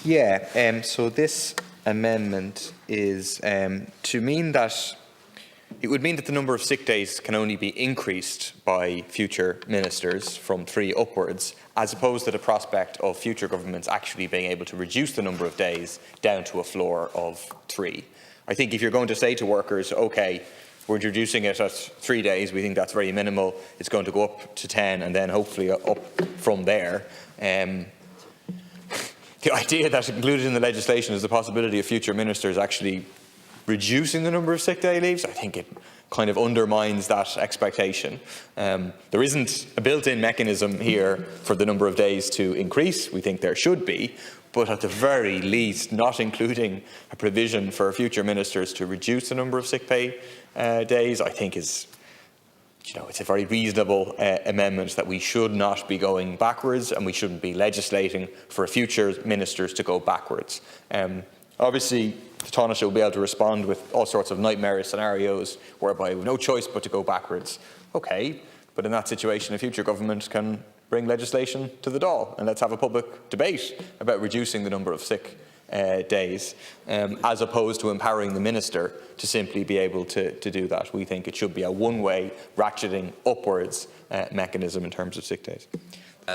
Yeah, so this amendment is to mean that it would mean that the number of sick days can only be increased by future ministers from 3 upwards, as opposed to the prospect of future governments actually being able to reduce the number of days down to a floor of 3. I think if you're going to say to workers, OK, we're reducing it at 3 days, we think that's very minimal, it's going to go up to 10 and then hopefully up from there. The idea that included in the legislation is the possibility of future ministers actually reducing the number of sick day leaves, I think it kind of undermines that expectation. There isn't a built-in mechanism here for the number of days to increase. We think there should be, but at the very least, not including a provision for future ministers to reduce the number of sick pay days, I think is, it's a very reasonable amendment that we should not be going backwards, and we shouldn't be legislating for future ministers to go backwards. Obviously, the Taoiseach will be able to respond with all sorts of nightmare scenarios whereby we have no choice but to go backwards. OK, but in that situation, a future government can bring legislation to the Dáil, and let's have a public debate about reducing the number of sick days, as opposed to empowering the minister to simply be able to do that. We think it should be a one-way, ratcheting upwards mechanism in terms of sick days.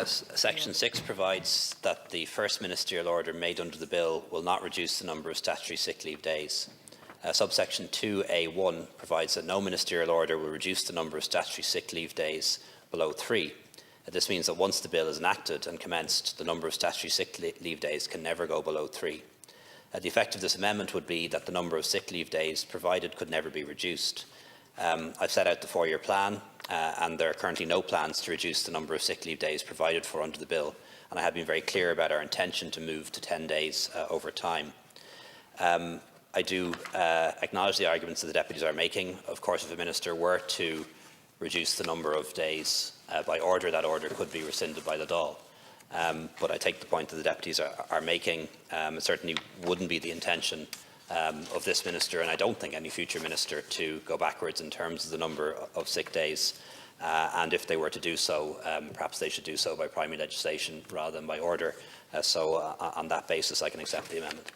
Section 6 provides that the first ministerial order made under the bill will not reduce the number of statutory sick leave days. Subsection 2A1 provides that no ministerial order will reduce the number of statutory sick leave days below 3. This means that once the bill is enacted and commenced, the number of statutory sick leave days can never go below 3. The effect of this amendment would be that the number of sick leave days provided could never be reduced. I've set out the 4-year plan, and there are currently no plans to reduce the number of sick leave days provided for under the bill, and I have been very clear about our intention to move to 10 days over time. I do acknowledge the arguments that the deputies are making. Of course, if a minister were to reduce the number of days by order, that order could be rescinded by the Dáil. But I take the point that the deputies are making. It certainly wouldn't be the intention of this minister, and I don't think any future minister, to go backwards in terms of the number of sick days. And if they were to do so, perhaps they should do so by primary legislation rather than by order. So on that basis, I can accept the amendment.